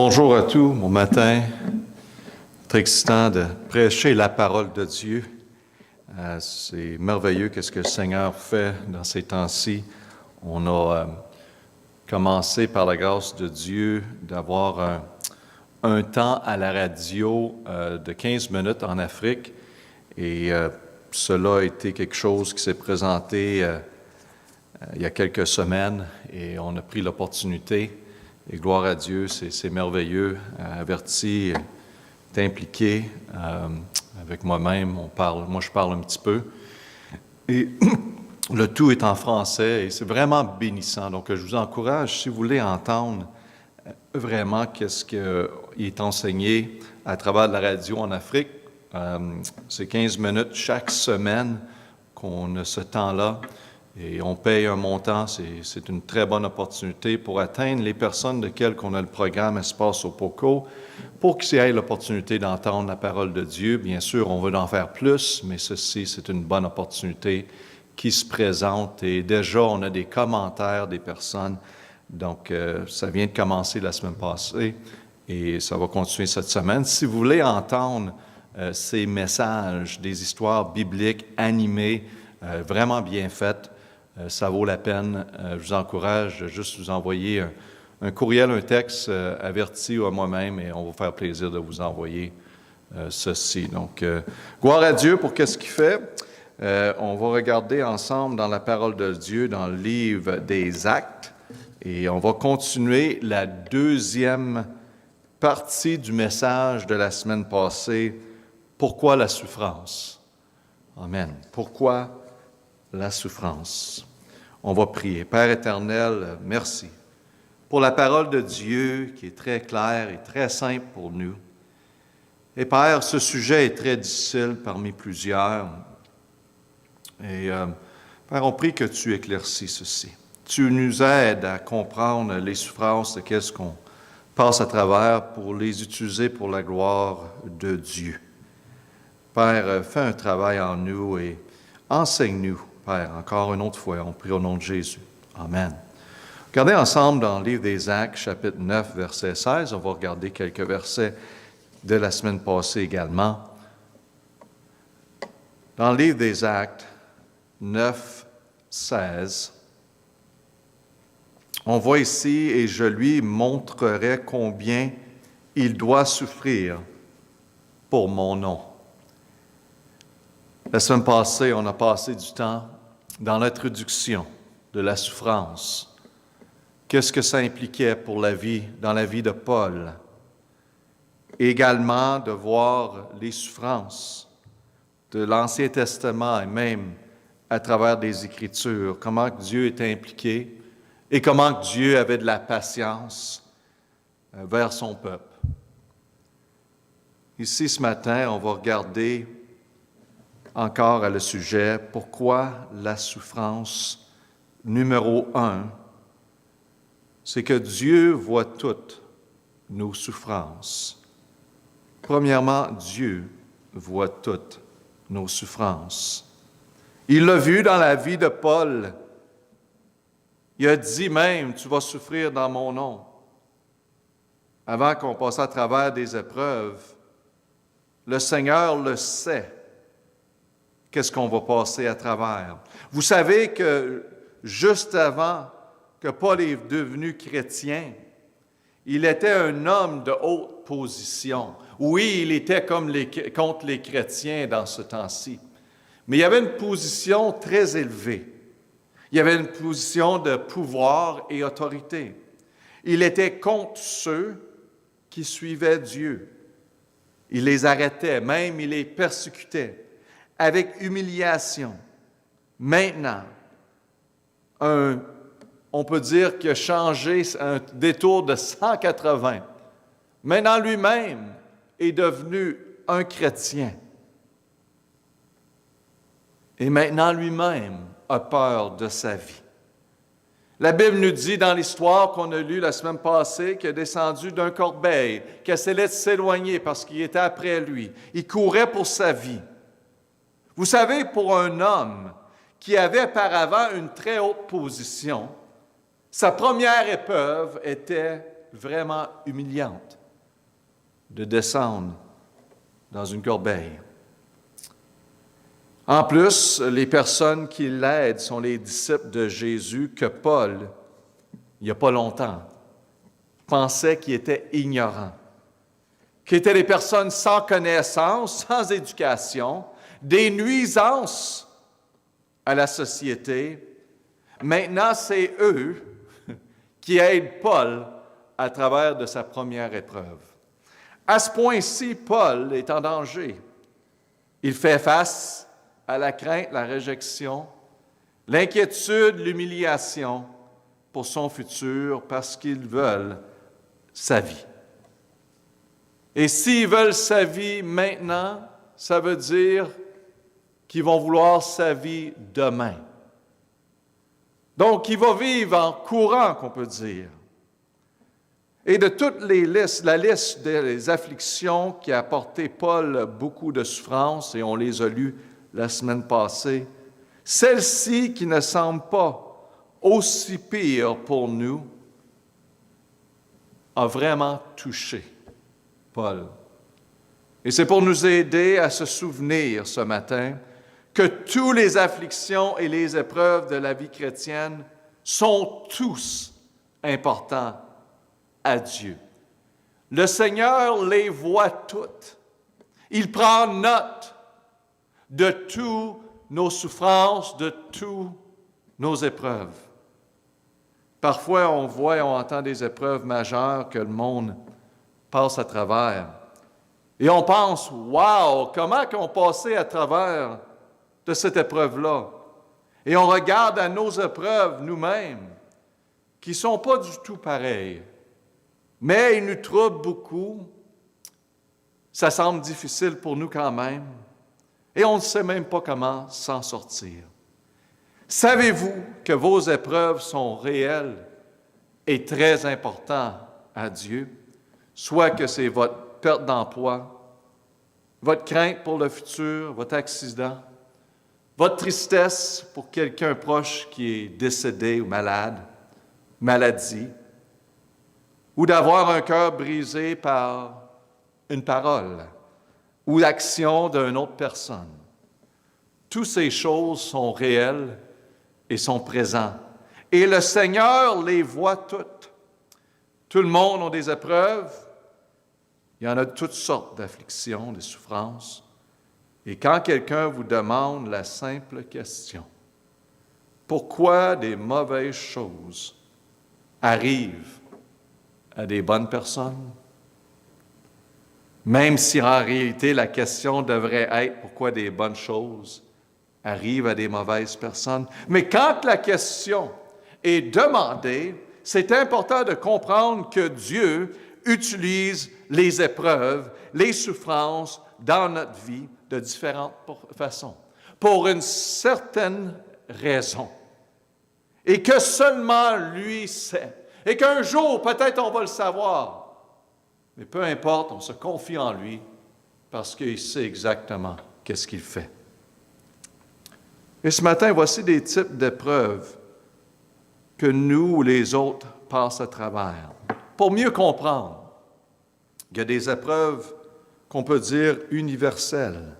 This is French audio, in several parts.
Bonjour à tous, bon matin. Très excitant de prêcher la parole de Dieu. C'est merveilleux qu'est-ce que le Seigneur fait dans ces temps-ci. On a commencé par la grâce de Dieu d'avoir un temps à la radio de 15 minutes en Afrique et cela a été quelque chose qui s'est présenté il y a quelques semaines et on a pris l'opportunité. Et gloire à Dieu, c'est merveilleux. Averti, est impliqué avec moi-même. Moi, je parle un petit peu. Et le tout est en français et c'est vraiment bénissant. Donc, je vous encourage, si vous voulez entendre vraiment qu'est-ce qui est enseigné à travers de la radio en Afrique, c'est 15 minutes chaque semaine qu'on a ce temps-là. Et on paye un montant, c'est une très bonne opportunité pour atteindre les personnes de quelles qu'on a le programme Espace au Poco, pour qu'ils aient l'opportunité d'entendre la parole de Dieu. Bien sûr, on veut en faire plus, mais ceci, c'est une bonne opportunité qui se présente. Et déjà, on a des commentaires des personnes. Donc, ça vient de commencer la semaine passée et ça va continuer cette semaine. Si vous voulez entendre ces messages, des histoires bibliques animées, vraiment bien faites, ça vaut la peine. Je vous encourage juste vous envoyer un courriel, un texte averti ou à moi-même et on va faire plaisir de vous envoyer ceci. Donc, gloire à Dieu pour qu'est-ce qu'il fait. On va regarder ensemble dans la parole de Dieu, dans le livre des Actes, et on va continuer la deuxième partie du message de la semaine passée. Pourquoi la souffrance? Amen. Pourquoi la souffrance? On va prier. Père éternel, merci pour la parole de Dieu qui est très claire et très simple pour nous. Et Père, ce sujet est très difficile parmi plusieurs. Et Père, on prie que tu éclaircis ceci. Tu nous aides à comprendre les souffrances de qu'est-ce qu'on passe à travers pour les utiliser pour la gloire de Dieu. Père, fais un travail en nous et enseigne-nous. Père, encore une autre fois, on prie au nom de Jésus. Amen. Regardez ensemble dans le livre des Actes, chapitre 9, verset 16. On va regarder quelques versets de la semaine passée également. Dans le livre des Actes 9, 16, on voit ici, et je lui montrerai combien il doit souffrir pour mon nom. La semaine passée, on a passé du temps dans l'introduction de la souffrance. Qu'est-ce que ça impliquait pour la vie, dans la vie de Paul? Également de voir les souffrances de l'Ancien Testament et même à travers des Écritures, comment Dieu était impliqué et comment Dieu avait de la patience vers son peuple. Ici, ce matin, on va regarder encore à le sujet, pourquoi la souffrance numéro 1, c'est que Dieu voit toutes nos souffrances. Premièrement, Dieu voit toutes nos souffrances. Il l'a vu dans la vie de Paul. Il a dit même, tu vas souffrir dans mon nom. Avant qu'on passe à travers des épreuves, le Seigneur le sait. Qu'est-ce qu'on va passer à travers? Vous savez que juste avant que Paul est devenu chrétien, il était un homme de haute position. Oui, il était contre les chrétiens dans ce temps-ci, mais il avait une position très élevée. Il avait une position de pouvoir et autorité. Il était contre ceux qui suivaient Dieu. Il les arrêtait, même il les persécutait. Avec humiliation. Maintenant, on peut dire qu'il a changé un détour de 180. Maintenant, lui-même est devenu un chrétien. Et maintenant, lui-même a peur de sa vie. La Bible nous dit dans l'histoire qu'on a lue la semaine passée qu'il est descendu d'un corbeil, qu'il essayait de s'éloigner parce qu'il était après lui. Il courait pour sa vie. Vous savez, pour un homme qui avait auparavant une très haute position, sa première épreuve était vraiment humiliante de descendre dans une corbeille. En plus, les personnes qui l'aident sont les disciples de Jésus que Paul, il n'y a pas longtemps, pensait qu'ils étaient ignorants, qui étaient des personnes sans connaissance, sans éducation, des nuisances à la société. Maintenant, c'est eux qui aident Paul à travers de sa première épreuve. À ce point-ci, Paul est en danger. Il fait face à la crainte, la réjection, l'inquiétude, l'humiliation pour son futur parce qu'ils veulent sa vie. Et s'ils veulent sa vie maintenant, ça veut dire qu'ils vont vouloir sa vie demain. Donc, il va vivre en courant, qu'on peut dire. Et de toutes les listes, la liste des afflictions qui a apporté Paul beaucoup de souffrance, et on les a lues la semaine passée, celle-ci qui ne semble pas aussi pire pour nous, a vraiment touché Paul. Et c'est pour nous aider à se souvenir ce matin que toutes les afflictions et les épreuves de la vie chrétienne sont tous importants à Dieu. Le Seigneur les voit toutes. Il prend note de toutes nos souffrances, de toutes nos épreuves. Parfois, on voit et on entend des épreuves majeures que le monde passe à travers. Et on pense, « Wow, comment qu'on passait à travers de cette épreuve-là? » Et on regarde à nos épreuves nous-mêmes, qui ne sont pas du tout pareilles. Mais ils nous troublent beaucoup. Ça semble difficile pour nous quand même. Et on ne sait même pas comment s'en sortir. Savez-vous que vos épreuves sont réelles et très importantes à Dieu? Soit que c'est votre perte d'emploi, votre crainte pour le futur, votre accident, votre tristesse pour quelqu'un proche qui est décédé ou malade, maladie, ou d'avoir un cœur brisé par une parole ou l'action d'une autre personne. Toutes ces choses sont réelles et sont présentes. Et le Seigneur les voit toutes. Tout le monde a des épreuves. Il y en a de toutes sortes d'afflictions, de souffrances. Et quand quelqu'un vous demande la simple question, pourquoi des mauvaises choses arrivent à des bonnes personnes? Même si en réalité la question devrait être pourquoi des bonnes choses arrivent à des mauvaises personnes. Mais quand la question est demandée, c'est important de comprendre que Dieu utilise les épreuves, les souffrances dans notre vie de différentes façons, pour une certaine raison, et que seulement lui sait, et qu'un jour, peut-être on va le savoir, mais peu importe, on se confie en lui, parce qu'il sait exactement qu'est-ce qu'il fait. Et ce matin, voici des types d'épreuves que nous ou les autres passent à travers, pour mieux comprendre qu'il y a des épreuves qu'on peut dire universelles,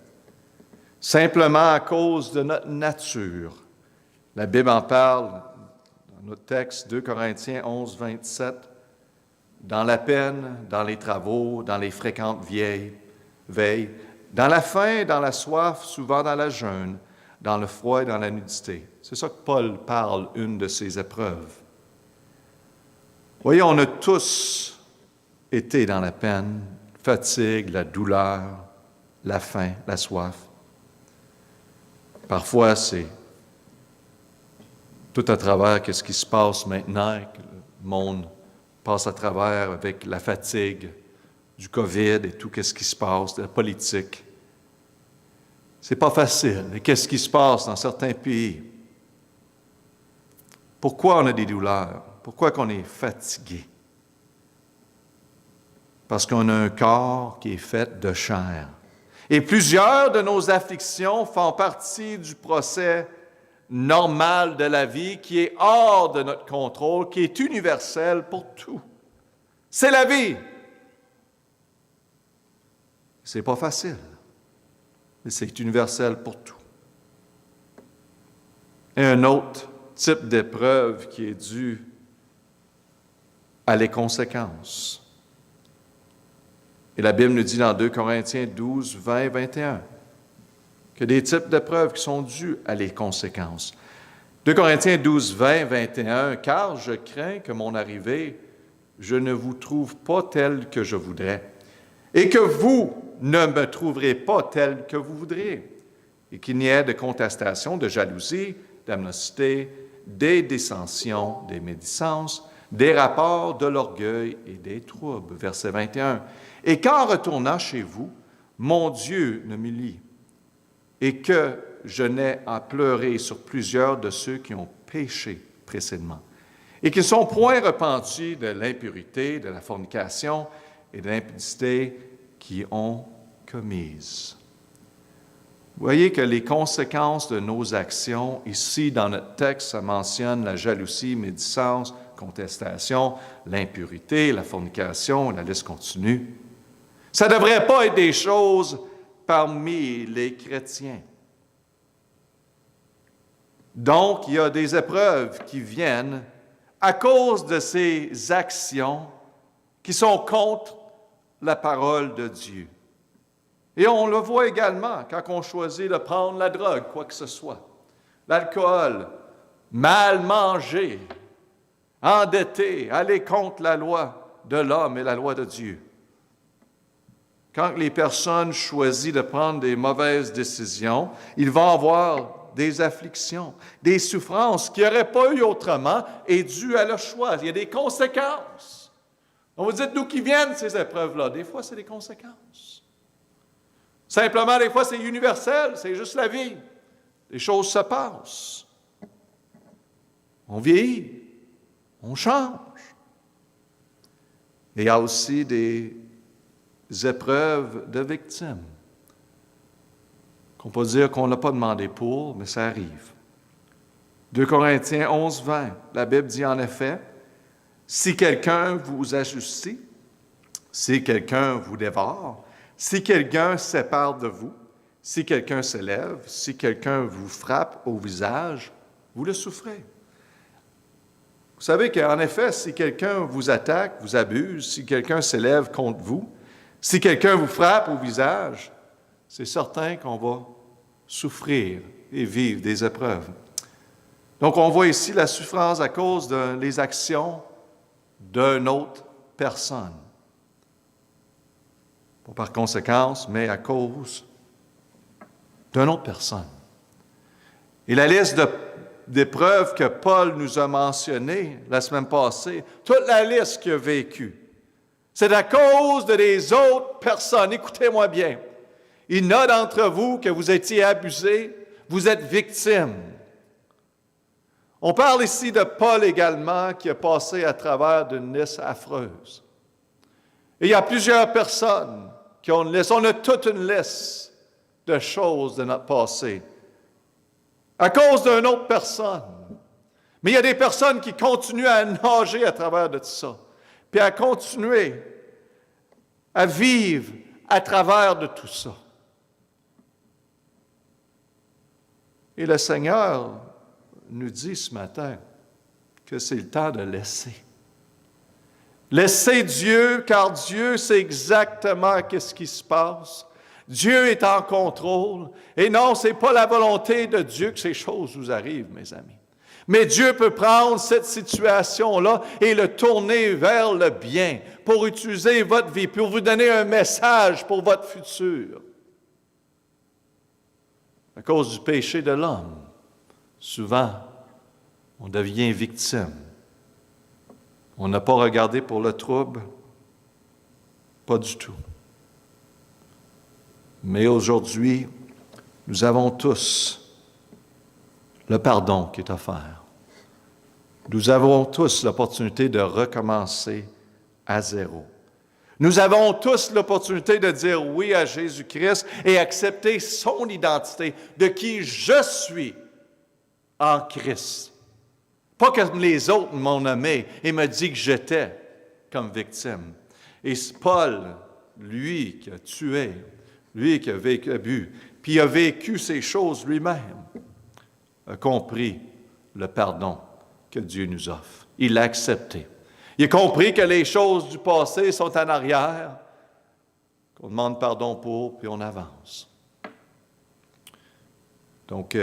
simplement à cause de notre nature. La Bible en parle dans notre texte, 2 Corinthiens 11, 27, dans la peine, dans les travaux, dans les fréquentes veilles, dans la faim, dans la soif, souvent dans la jeûne, dans le froid et dans la nudité. C'est ça que Paul parle, une de ses épreuves. Voyez, on a tous été dans la peine, fatigue, la douleur, la faim, la soif. Parfois, c'est tout à travers ce qui se passe maintenant, que le monde passe à travers avec la fatigue du COVID et tout ce qui se passe, de la politique. C'est pas facile. Et qu'est-ce qui se passe dans certains pays? Pourquoi on a des douleurs? Pourquoi qu'on est fatigué? Parce qu'on a un corps qui est fait de chair. Et plusieurs de nos afflictions font partie du procès normal de la vie qui est hors de notre contrôle, qui est universel pour tout. C'est la vie. C'est pas facile, mais c'est universel pour tout. Et un autre type d'épreuve qui est due à les conséquences. Et la Bible nous dit dans 2 Corinthiens 12, 20 et 21 que des types d'épreuves qui sont dues à les conséquences. 2 Corinthiens 12, 20, 21, « Car je crains que mon arrivée, je ne vous trouve pas tel que je voudrais, et que vous ne me trouverez pas tel que vous voudriez, et qu'il n'y ait de contestation, de jalousie, d'amnosité, des dissensions, des médisances, des rapports, de l'orgueil et des troubles. » Verset 21. « Et qu'en retournant chez vous, mon Dieu ne m'humilie, et que je n'ai à pleurer sur plusieurs de ceux qui ont péché précédemment, et qui ne sont point repentis de l'impurité, de la fornication et de l'impudicité qui ont commises. » Vous voyez que les conséquences de nos actions, ici dans notre texte, ça mentionne la jalousie, médisance, contestation, l'impurité, la fornication, la liste continue. Ça ne devrait pas être des choses parmi les chrétiens. Donc, il y a des épreuves qui viennent à cause de ces actions qui sont contre la parole de Dieu. Et on le voit également quand on choisit de prendre la drogue, quoi que ce soit, l'alcool, mal manger, endetté, aller contre la loi de l'homme et la loi de Dieu. Quand les personnes choisissent de prendre des mauvaises décisions, ils vont avoir des afflictions, des souffrances qui n'auraient pas eu autrement et dues à leur choix. Il y a des conséquences. On vous dit d'où qui viennent ces épreuves-là. Des fois, c'est des conséquences. Simplement, des fois, c'est universel, c'est juste la vie. Les choses se passent. On vieillit, on change. Et il y a aussi des épreuves de victimes, qu'on peut dire qu'on n'a pas demandé pour, mais ça arrive. 2 Corinthiens 11, 20, la Bible dit en effet, « Si quelqu'un vous ajustit, si quelqu'un vous dévore, si quelqu'un se sépare de vous, si quelqu'un s'élève, si quelqu'un vous frappe au visage, vous le souffrez. » Vous savez qu'en effet, si quelqu'un vous attaque, vous abuse, si quelqu'un s'élève contre vous, si quelqu'un vous frappe au visage, c'est certain qu'on va souffrir et vivre des épreuves. Donc, on voit ici la souffrance à cause des actions d'une autre personne. Pas par conséquence, mais à cause d'une autre personne. Et la liste d'épreuves que Paul nous a mentionnées la semaine passée, toute la liste qu'il a vécue, c'est à cause des autres personnes. Écoutez-moi bien. Il y en a d'entre vous que vous étiez abusés, vous êtes victimes. On parle ici de Paul également qui a passé à travers d'une liste affreuse. Et il y a plusieurs personnes qui ont une liste. On a toute une liste de choses de notre passé à cause d'une autre personne. Mais il y a des personnes qui continuent à nager à travers de tout ça, puis à continuer à vivre à travers de tout ça. Et le Seigneur nous dit ce matin que c'est le temps de laisser. Laissez Dieu, car Dieu sait exactement ce qui se passe. Dieu est en contrôle. Et non, ce n'est pas la volonté de Dieu que ces choses vous arrivent, mes amis. Mais Dieu peut prendre cette situation-là et le tourner vers le bien pour utiliser votre vie, pour vous donner un message pour votre futur. À cause du péché de l'homme, souvent, on devient victime. On n'a pas regardé pour le trouble, pas du tout. Mais aujourd'hui, nous avons tous le pardon qui est offert. Nous avons tous l'opportunité de recommencer à zéro. Nous avons tous l'opportunité de dire oui à Jésus-Christ et accepter son identité de qui je suis en Christ. Pas comme les autres m'ont nommé et me dit que j'étais, comme victime. Et Paul, lui qui a tué, lui qui a vécu, puis a vécu ces choses lui-même, a compris le pardon que Dieu nous offre. Il l'a accepté. Il a compris que les choses du passé sont en arrière, qu'on demande pardon pour, puis on avance. Donc,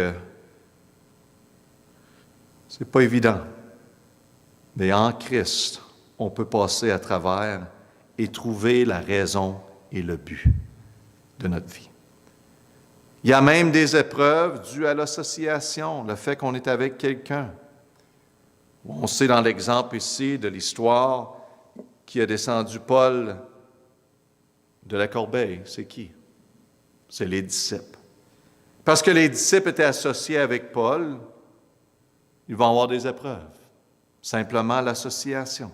c'est pas évident. Mais en Christ, on peut passer à travers et trouver la raison et le but de notre vie. Il y a même des épreuves dues à l'association, le fait qu'on est avec quelqu'un. On sait dans l'exemple ici de l'histoire qui a descendu Paul de la corbeille. C'est qui? C'est les disciples. Parce que les disciples étaient associés avec Paul, ils vont avoir des épreuves. Simplement l'association.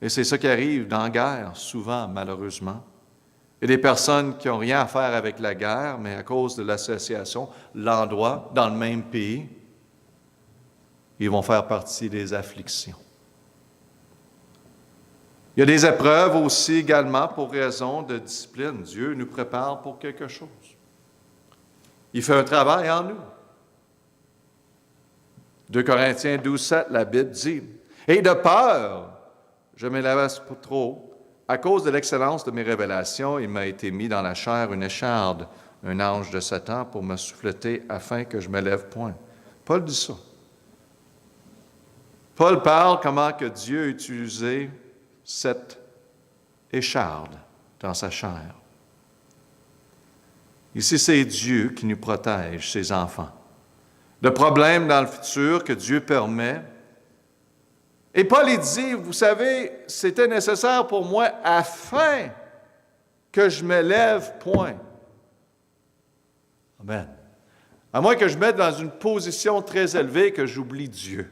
Et c'est ça qui arrive dans la guerre, souvent, malheureusement. Il y a des personnes qui n'ont rien à faire avec la guerre, mais à cause de l'association, l'endroit, dans le même pays, ils vont faire partie des afflictions. Il y a des épreuves aussi également pour raison de discipline. Dieu nous prépare pour quelque chose. Il fait un travail en nous. 2 Corinthiens 12:7, la Bible dit, « Et de peur, je m'élève pas trop, à cause de l'excellence de mes révélations, il m'a été mis dans la chair une écharde, un ange de Satan pour me souffleter afin que je me lève point. » Paul dit ça. Paul parle comment que Dieu a utilisé cette écharde dans sa chair. Ici, c'est Dieu qui nous protège, ses enfants. Le problème dans le futur que Dieu permet. Et Paul, il dit, vous savez, c'était nécessaire pour moi afin que je me lève, point. Amen. À moins que je mette dans une position très élevée que j'oublie Dieu.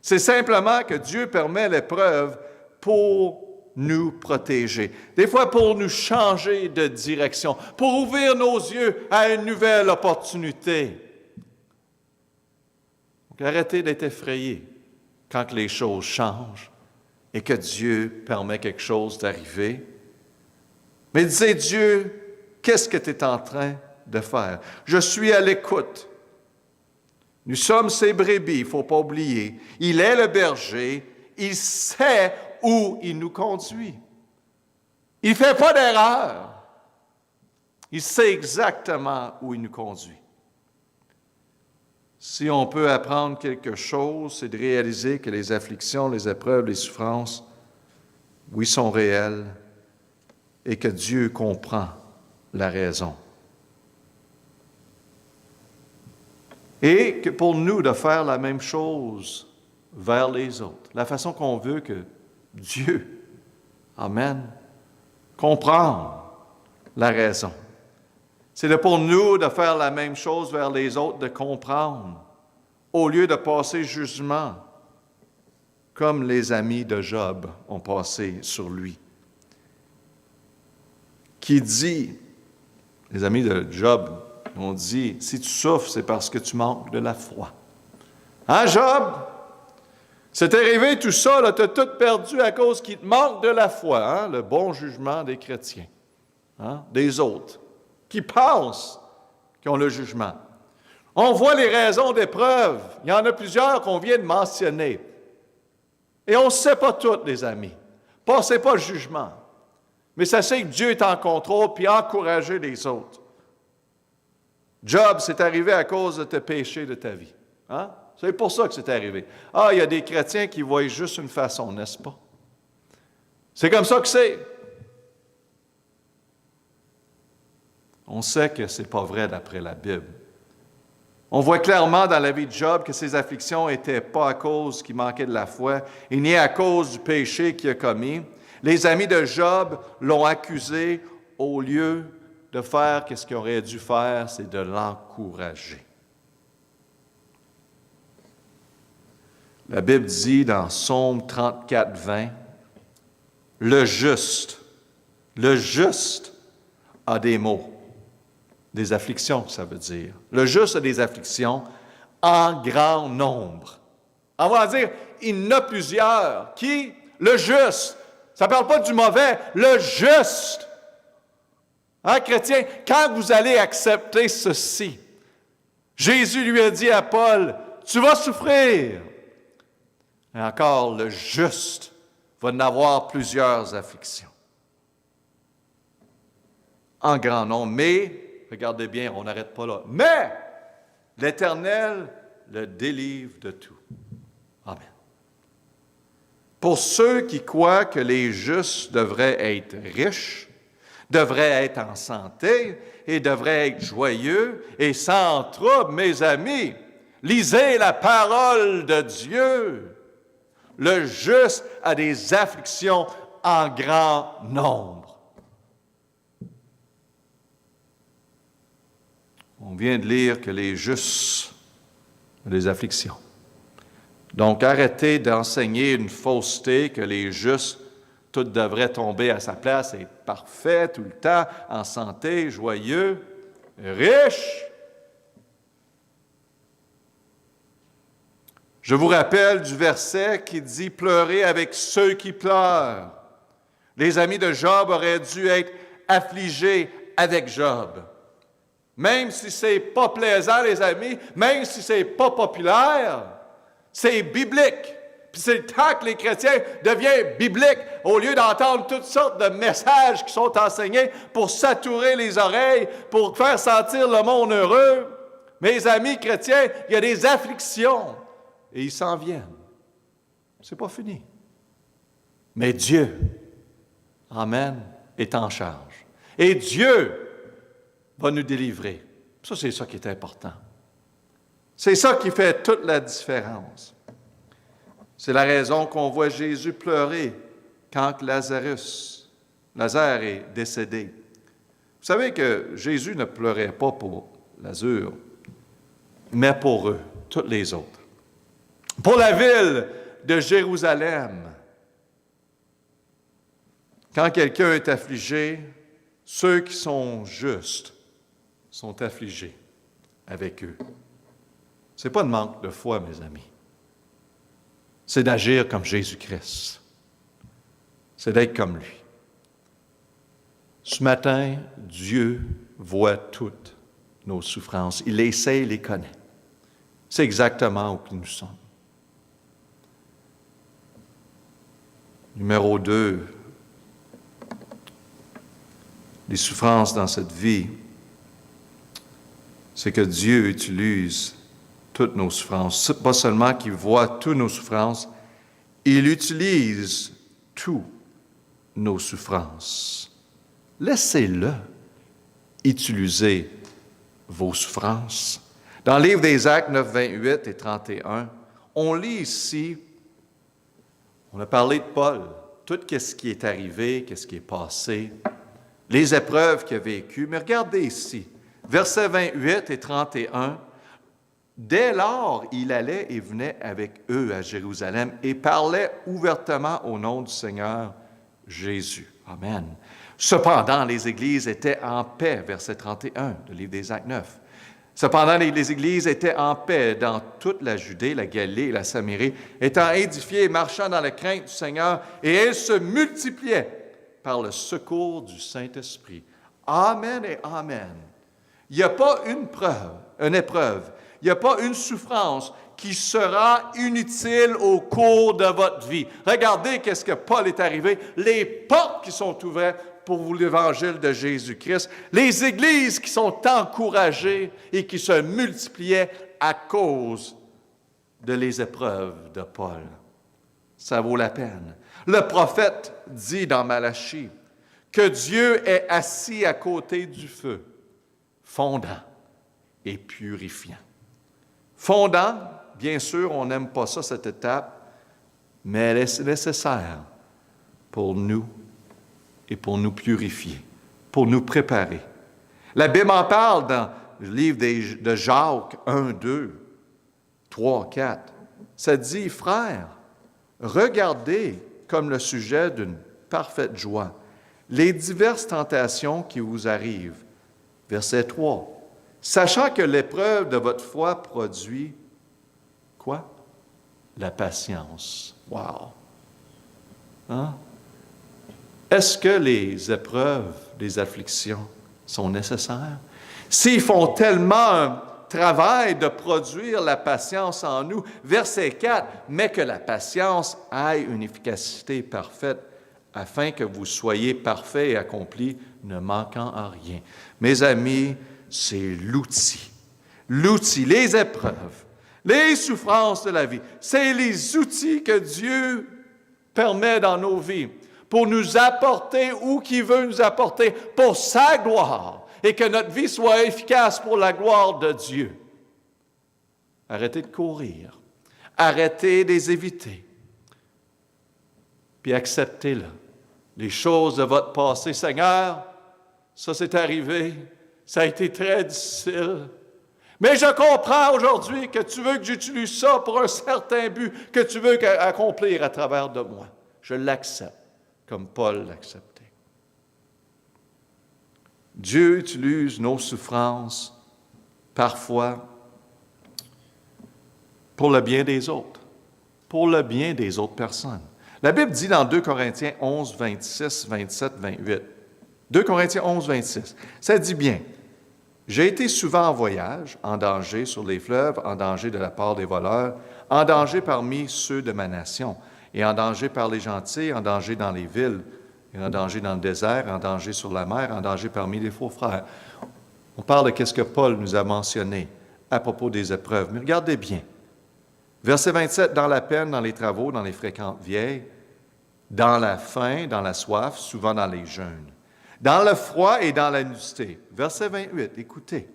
C'est simplement que Dieu permet l'épreuve pour nous protéger. Des fois, pour nous changer de direction, pour ouvrir nos yeux à une nouvelle opportunité. Donc, arrêtez d'être effrayés quand les choses changent et que Dieu permet quelque chose d'arriver. Mais disez, Dieu, qu'est-ce que tu es en train de faire? Je suis à l'écoute. Nous sommes ses brebis, il ne faut pas oublier. Il est le berger, il sait où il nous conduit. Il ne fait pas d'erreur. Il sait exactement où il nous conduit. Si on peut apprendre quelque chose, c'est de réaliser que les afflictions, les épreuves, les souffrances, oui, sont réelles et que Dieu comprend la raison. Et que pour nous de faire la même chose vers les autres, la façon qu'on veut que Dieu, amen, comprendre la raison. C'est pour nous de faire la même chose vers les autres, de comprendre, au lieu de passer jugement, comme les amis de Job ont passé sur lui. Qui dit, les amis de Job ont dit, si tu souffres, c'est parce que tu manques de la foi. Hein, Job? C'est arrivé tout ça, tu as tout perdu à cause qu'il te manque de la foi, hein? Le bon jugement des chrétiens, hein? Des autres, qui pensent qu'ils ont le jugement. On voit les raisons d'épreuve. Il y en a plusieurs qu'on vient de mentionner. Et on ne sait pas toutes, les amis. Passez pas le jugement. Mais sachez que Dieu est en contrôle, puis encouragez les autres. Job, c'est arrivé à cause de tes péchés de ta vie. Hein? C'est pour ça que c'est arrivé. Ah, il y a des chrétiens qui voient juste une façon, n'est-ce pas? C'est comme ça que c'est. On sait que ce n'est pas vrai d'après la Bible. On voit clairement dans la vie de Job que ses afflictions n'étaient pas à cause qu'il manquait de la foi, et ni à cause du péché qu'il a commis. Les amis de Job l'ont accusé au lieu de faire ce qu'il aurait dû faire, c'est de l'encourager. La Bible dit dans Psaume 34, 20, « Le juste a des maux. » Des afflictions, ça veut dire. Le juste a des afflictions en grand nombre. On va dire, il y en a plusieurs qui, le juste. Ça ne parle pas du mauvais, le juste. Hein, chrétien, quand vous allez accepter ceci, Jésus lui a dit à Paul, tu vas souffrir. Et encore, le juste va en avoir plusieurs afflictions. En grand nombre, mais, regardez bien, on n'arrête pas là, mais l'Éternel le délivre de tout. Amen. Pour ceux qui croient que les justes devraient être riches, devraient être en santé et devraient être joyeux et sans trouble, mes amis, lisez la parole de Dieu. Le juste a des afflictions en grand nombre. On vient de lire que les justes ont des afflictions. Donc, arrêtez d'enseigner une fausseté que les justes, tout devrait tomber à sa place et être parfait tout le temps, en santé, joyeux, riche. Je vous rappelle du verset qui dit « Pleurez avec ceux qui pleurent ». Les amis de Job auraient dû être affligés avec Job. Même si ce n'est pas plaisant, les amis, même si ce n'est pas populaire, c'est biblique. Puis c'est le temps que les chrétiens deviennent bibliques au lieu d'entendre toutes sortes de messages qui sont enseignés pour saturer les oreilles, pour faire sentir le monde heureux. Mes amis chrétiens, il y a des afflictions et ils s'en viennent. C'est pas fini. Mais Dieu, amen, est en charge. Et Dieu va nous délivrer. Ça, c'est ça qui est important. C'est ça qui fait toute la différence. C'est la raison qu'on voit Jésus pleurer quand Lazare est décédé. Vous savez que Jésus ne pleurait pas pour Lazare, mais pour eux, tous les autres. Pour la ville de Jérusalem. Quand quelqu'un est affligé, ceux qui sont justes sont affligés avec eux. Ce n'est pas de manque de foi, mes amis. C'est d'agir comme Jésus-Christ. C'est d'être comme lui. Ce matin, Dieu voit toutes nos souffrances. Il les sait, il les connaît. C'est exactement où nous sommes. Numéro 2, les souffrances dans cette vie, c'est que Dieu utilise toutes nos souffrances. Pas seulement qu'il voit toutes nos souffrances, il utilise toutes nos souffrances. Laissez-le utiliser vos souffrances. Dans le livre des Actes 9, 28 et 31, on lit ici, on a parlé de Paul, tout ce qui est arrivé, qu'est-ce qui est passé, les épreuves qu'il a vécues. Mais regardez ici, versets 28 et 31, dès lors, il allait et venait avec eux à Jérusalem et parlait ouvertement au nom du Seigneur Jésus. Amen. Cependant, les églises étaient en paix, verset 31, le livre des Actes 9. Cependant, les églises étaient en paix dans toute la Judée, la Galilée et la Samarie, étant édifiées et marchant dans la crainte du Seigneur, et elles se multipliaient par le secours du Saint-Esprit. Amen et amen. Il n'y a pas une épreuve, il n'y a pas une souffrance qui sera inutile au cours de votre vie. Regardez qu'est-ce que Paul est arrivé, les portes qui sont ouvertes pour l'Évangile de Jésus-Christ, les églises qui sont encouragées et qui se multipliaient à cause de les épreuves de Paul. Ça vaut la peine. Le prophète dit dans Malachie que Dieu est assis à côté du feu, fondant et purifiant. Fondant, bien sûr, on n'aime pas ça, cette étape, mais elle est nécessaire pour nous et pour nous purifier, pour nous préparer. La Bible en parle dans le livre de Jacques 1, 2, 3, 4. Ça dit, frères, regardez comme le sujet d'une parfaite joie les diverses tentations qui vous arrivent. Verset 3. Sachant que l'épreuve de votre foi produit quoi? La patience. Wow! Hein? Est-ce que les épreuves, les afflictions sont nécessaires? S'ils font tellement un travail de produire la patience en nous, verset 4, mais que la patience ait une efficacité parfaite, afin que vous soyez parfaits et accomplis, ne manquant en rien. Mes amis, c'est l'outil, les épreuves, les souffrances de la vie, c'est les outils que Dieu permet dans nos vies pour nous apporter où qu'il veut nous apporter, pour sa gloire, et que notre vie soit efficace pour la gloire de Dieu. Arrêtez de courir, arrêtez de les éviter, puis acceptez-le. Les choses de votre passé, Seigneur, ça c'est arrivé, ça a été très difficile. Mais je comprends aujourd'hui que tu veux que j'utilise ça pour un certain but que tu veux accomplir à travers de moi. Je l'accepte, comme Paul l'acceptait. Dieu utilise nos souffrances parfois pour le bien des autres, pour le bien des autres personnes. La Bible dit dans 2 Corinthiens 11, 26, 27, 28, 2 Corinthiens 11, 26, ça dit bien, « J'ai été souvent en voyage, en danger sur les fleuves, en danger de la part des voleurs, en danger parmi ceux de ma nation, et en danger par les gentils, en danger dans les villes, et en danger dans le désert, en danger sur la mer, en danger parmi les faux frères. » On parle de ce que Paul nous a mentionné à propos des épreuves, mais regardez bien. Verset 27, « Dans la peine, dans les travaux, dans les fréquentes vieilles, dans la faim, dans la soif, souvent dans les jeûnes, dans le froid et dans la nudité. » Verset 28, écoutez.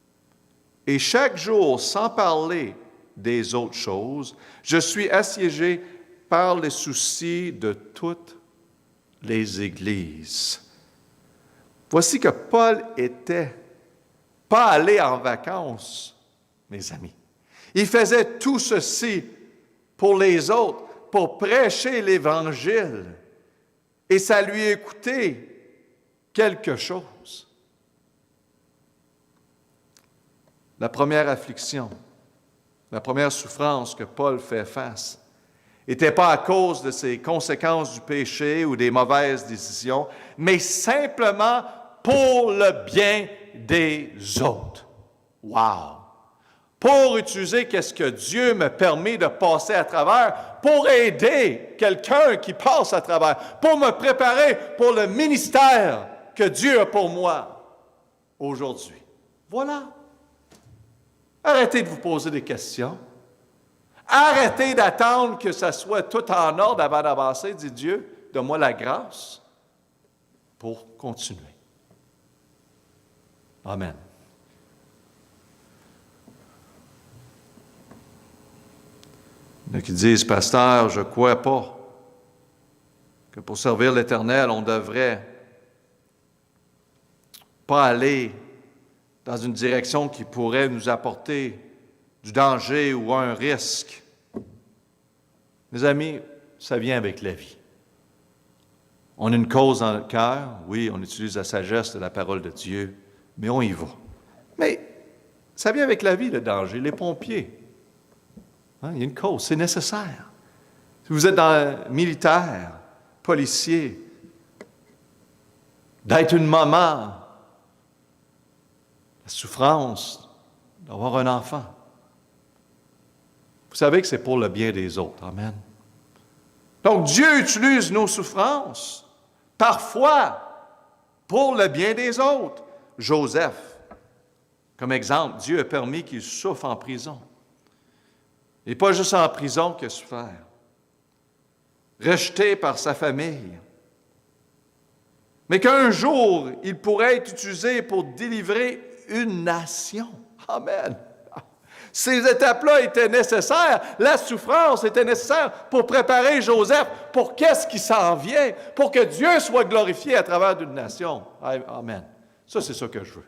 « Et chaque jour, sans parler des autres choses, je suis assiégé par les soucis de toutes les églises. » Voici que Paul était pas allé en vacances, mes amis. Il faisait tout ceci pour les autres, pour prêcher l'Évangile. Et ça lui a coûté quelque chose. La première affliction, la première souffrance que Paul fait face, n'était pas à cause de ses conséquences du péché ou des mauvaises décisions, mais simplement pour le bien des autres. Wow! Pour utiliser qu'est-ce que Dieu me permet de passer à travers, pour aider quelqu'un qui passe à travers, pour me préparer pour le ministère que Dieu a pour moi aujourd'hui. Voilà. Arrêtez de vous poser des questions. Arrêtez d'attendre que ça soit tout en ordre avant d'avancer. Dit Dieu, donne-moi la grâce pour continuer. Amen. Il y en a qui disent, pasteur, je ne crois pas que pour servir l'Éternel, on ne devrait pas aller dans une direction qui pourrait nous apporter du danger ou un risque. Mes amis, ça vient avec la vie. On a une cause dans le cœur, oui, on utilise la sagesse de la parole de Dieu, mais on y va. Mais ça vient avec la vie, le danger. Les pompiers, hein, il y a une cause, c'est nécessaire. Si vous êtes dans militaire, policier, d'être une maman, la souffrance d'avoir un enfant. Vous savez que c'est pour le bien des autres. Amen. Donc, Dieu utilise nos souffrances, parfois, pour le bien des autres. Joseph, comme exemple, Dieu a permis qu'il souffre en prison. Et pas juste en prison qu'il a souffert. Rejeté par sa famille. Mais qu'un jour, il pourrait être utilisé pour délivrer une nation. Amen. Ces étapes-là étaient nécessaires. La souffrance était nécessaire pour préparer Joseph pour qu'est-ce qui s'en vient, pour que Dieu soit glorifié à travers d'une nation. Amen. Ça, c'est ça que je veux.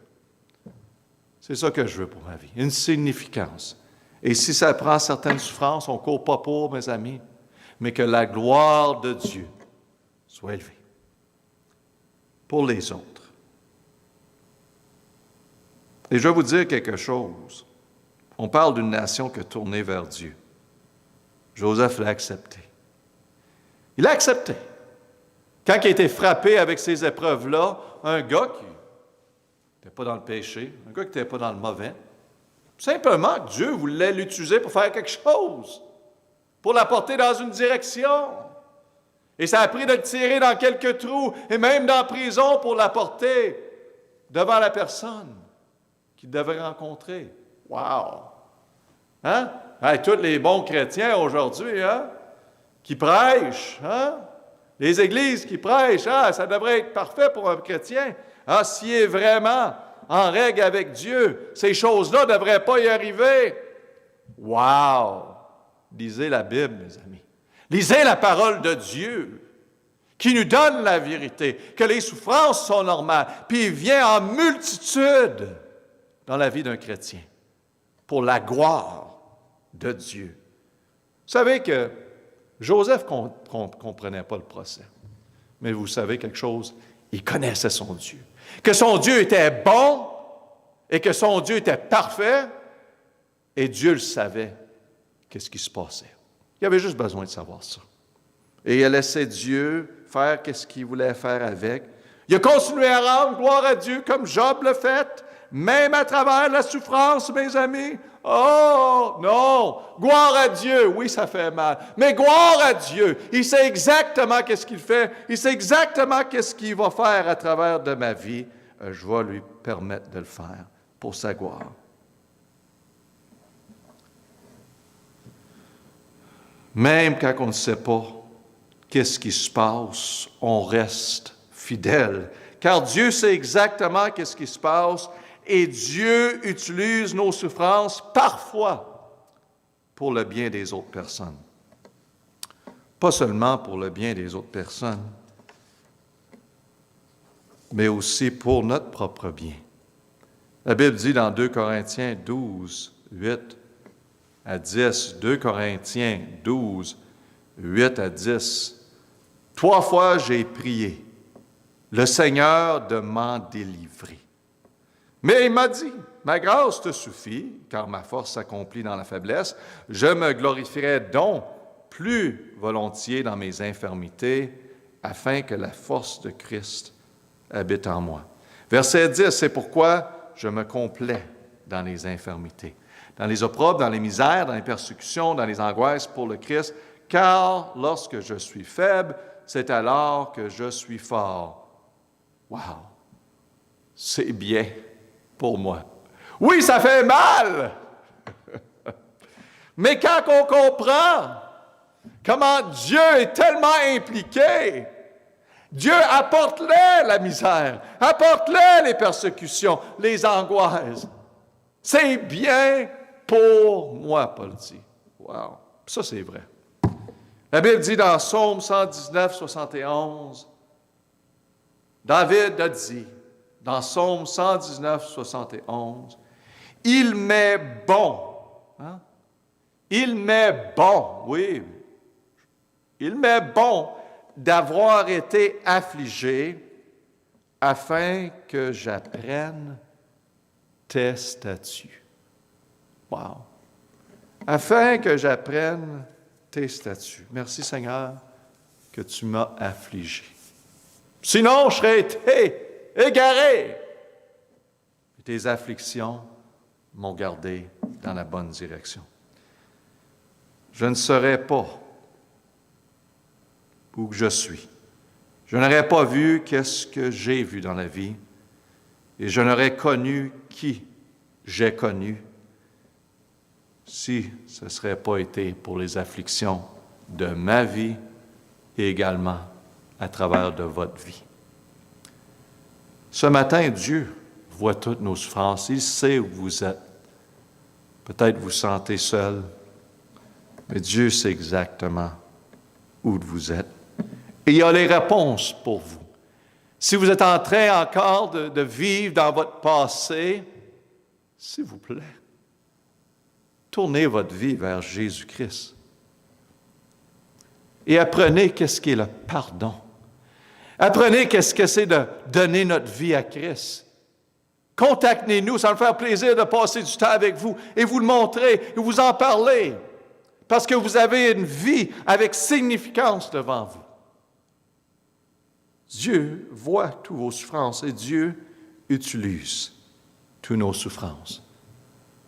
C'est ça que je veux pour ma vie. Une significance. Et si ça prend certaines souffrances, on ne court pas pour, mes amis, mais que la gloire de Dieu soit élevée pour les autres. Et je vais vous dire quelque chose. On parle d'une nation qui est tournée vers Dieu. Joseph l'a accepté. Il a accepté. Quand il a été frappé avec ces épreuves-là, un gars qui n'était pas dans le péché, un gars qui n'était pas dans le mauvais, simplement que Dieu voulait l'utiliser pour faire quelque chose, pour l'apporter dans une direction. Et ça a pris de le tirer dans quelques trous, et même dans la prison pour l'apporter devant la personne qu'il devait rencontrer. Wow! Hein? Hey, tous les bons chrétiens aujourd'hui, hein? Qui prêchent, hein? Les églises qui prêchent, ça devrait être parfait pour un chrétien. S'il est vraiment en règle avec Dieu, ces choses-là ne devraient pas y arriver. Wow! Lisez la Bible, mes amis. Lisez la parole de Dieu qui nous donne la vérité, que les souffrances sont normales, puis il vient en multitude dans la vie d'un chrétien pour la gloire de Dieu. Vous savez que Joseph ne comprenait pas le procès, mais vous savez quelque chose, il connaissait son Dieu. Que son Dieu était bon et que son Dieu était parfait, et Dieu le savait, qu'est-ce qui se passait. Il avait juste besoin de savoir ça. Et il a laissé Dieu faire qu'est-ce qu'il voulait faire avec. Il a continué à rendre gloire à Dieu comme Job l'a fait, même à travers la souffrance, mes amis. Oh, non! Gloire à Dieu! Oui, ça fait mal. Mais gloire à Dieu! Il sait exactement qu'est-ce qu'il fait. Il sait exactement qu'est-ce qu'il va faire à travers de ma vie. Je vais lui permettre de le faire pour sa gloire. Même quand on ne sait pas qu'est-ce qui se passe, on reste fidèle. Car Dieu sait exactement qu'est-ce qui se passe et Dieu utilise nos souffrances parfois pour le bien des autres personnes. Pas seulement pour le bien des autres personnes, mais aussi pour notre propre bien. La Bible dit dans 2 Corinthiens 12, 8 à 10, 2 Corinthiens 12, 8 à 10, 3 fois j'ai prié, le Seigneur de m'en délivrer. Mais il m'a dit, ma grâce te suffit, car ma force s'accomplit dans la faiblesse. Je me glorifierai donc plus volontiers dans mes infirmités, afin que la force de Christ habite en moi. Verset 10, c'est pourquoi je me complais dans les infirmités, dans les opprobres, dans les misères, dans les persécutions, dans les angoisses pour le Christ, car lorsque je suis faible, c'est alors que je suis fort. Wow! C'est bien pour moi. Oui, ça fait mal! Mais quand on comprend comment Dieu est tellement impliqué, Dieu apporte-les la misère, apporte-les les persécutions, les angoisses. C'est bien pour moi, Paul dit. Wow! Ça, c'est vrai. La Bible dit dans Psaume 119, 71, David a dit, dans Psaume 119, 71, « Il m'est bon. » Il m'est bon, oui. Il m'est bon d'avoir été affligé afin que j'apprenne tes statuts. Wow. Afin que j'apprenne tes statuts. Merci Seigneur que tu m'as affligé. Sinon, je serais été égaré. Et tes afflictions m'ont gardé dans la bonne direction. Je ne serais pas où je suis. Je n'aurais pas vu qu'est-ce que j'ai vu dans la vie et je n'aurais connu qui j'ai connu si ce ne serait pas été pour les afflictions de ma vie et également à travers de votre vie. Ce matin, Dieu voit toutes nos souffrances. Il sait où vous êtes. Peut-être vous sentez seul, mais Dieu sait exactement où vous êtes. Et il a les réponses pour vous. Si vous êtes en train encore de vivre dans votre passé, s'il vous plaît, tournez votre vie vers Jésus-Christ. Et apprenez qu'est-ce qu'est le pardon. Apprenez qu'est-ce que c'est de donner notre vie à Christ. Contactez-nous, ça va me faire plaisir de passer du temps avec vous et vous le montrer et vous en parler. Parce que vous avez une vie avec significance devant vous. Dieu voit toutes vos souffrances et Dieu utilise toutes nos souffrances.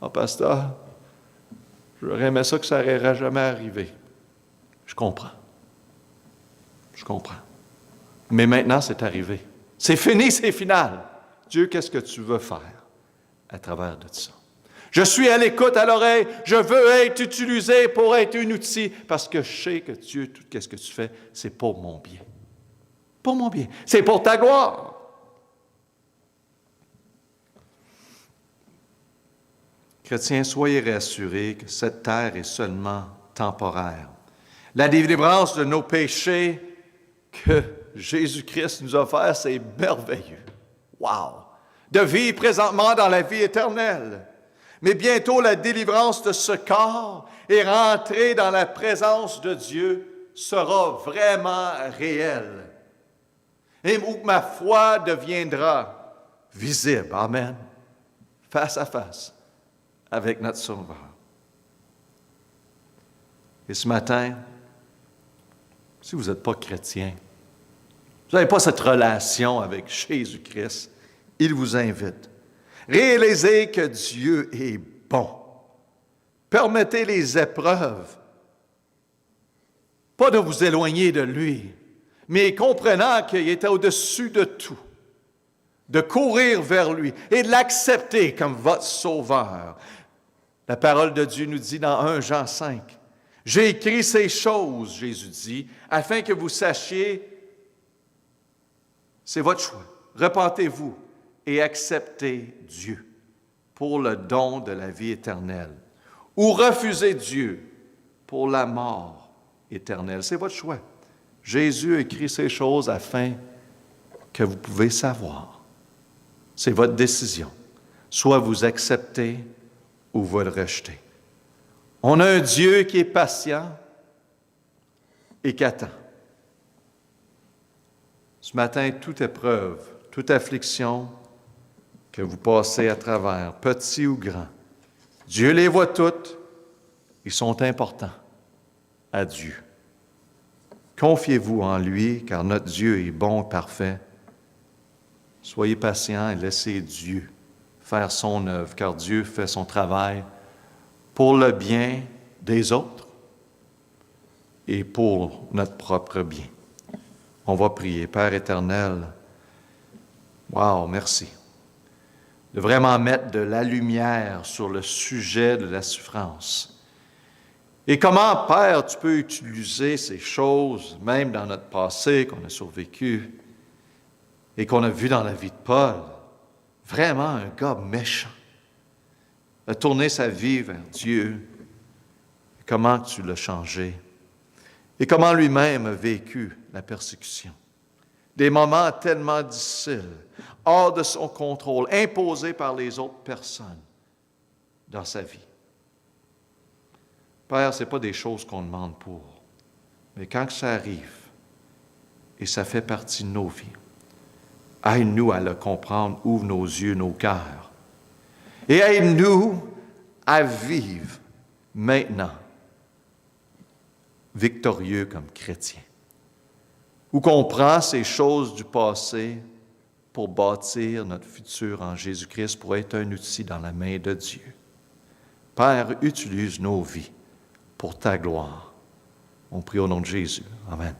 Ah, pasteur, j'aurais aimé ça que ça n'aurait jamais arrivé. Je comprends. Mais maintenant, c'est arrivé. C'est fini, c'est final. Dieu, qu'est-ce que tu veux faire à travers de ça? Je suis à l'écoute, à l'oreille. Je veux être utilisé pour être un outil parce que je sais que Dieu, tout ce que tu fais, c'est pour mon bien. Pour mon bien. C'est pour ta gloire. Chrétiens, soyez rassurés que cette terre est seulement temporaire. La délivrance de nos péchés que Jésus-Christ nous a offert, c'est merveilleux. Wow! De vivre présentement dans la vie éternelle. Mais bientôt, la délivrance de ce corps et rentrer dans la présence de Dieu sera vraiment réelle. Et où ma foi deviendra visible. Amen. Face à face avec notre Sauveur. Et ce matin, si vous n'êtes pas chrétien, vous n'avez pas cette relation avec Jésus-Christ, il vous invite. Réalisez que Dieu est bon. Permettez les épreuves. Pas de vous éloigner de lui, mais comprenant qu'il était au-dessus de tout. De courir vers lui et de l'accepter comme votre sauveur. La parole de Dieu nous dit dans 1 Jean 5, « J'ai écrit ces choses, Jésus dit, afin que vous sachiez, c'est votre choix, repentez-vous et acceptez Dieu pour le don de la vie éternelle, ou refusez Dieu pour la mort éternelle. » C'est votre choix. Jésus a écrit ces choses afin que vous pouvez savoir. C'est votre décision. Soit vous acceptez ou vous le rejetez. On a un Dieu qui est patient et qui attend. Ce matin, toute épreuve, toute affliction que vous passez à travers, petit ou grand, Dieu les voit toutes, ils sont importants à Dieu. Confiez-vous en lui, car notre Dieu est bon et parfait. Soyez patients et laissez Dieu faire son œuvre, car Dieu fait son travail pour le bien des autres et pour notre propre bien. On va prier. Père éternel, wow, merci de vraiment mettre de la lumière sur le sujet de la souffrance. Et comment, Père, tu peux utiliser ces choses, même dans notre passé qu'on a survécu et qu'on a vu dans la vie de Paul, vraiment un gars méchant, a tourné sa vie vers Dieu. Comment tu l'as changé et comment lui-même a vécu la persécution. Des moments tellement difficiles, hors de son contrôle, imposés par les autres personnes dans sa vie. Père, ce n'est pas des choses qu'on demande pour, mais quand ça arrive, et ça fait partie de nos vies, aide-nous à le comprendre, ouvre nos yeux, nos cœurs, et aide-nous à vivre maintenant victorieux comme chrétiens, où qu'on prend ces choses du passé pour bâtir notre futur en Jésus-Christ, pour être un outil dans la main de Dieu. Père, utilise nos vies pour ta gloire. On prie au nom de Jésus. Amen.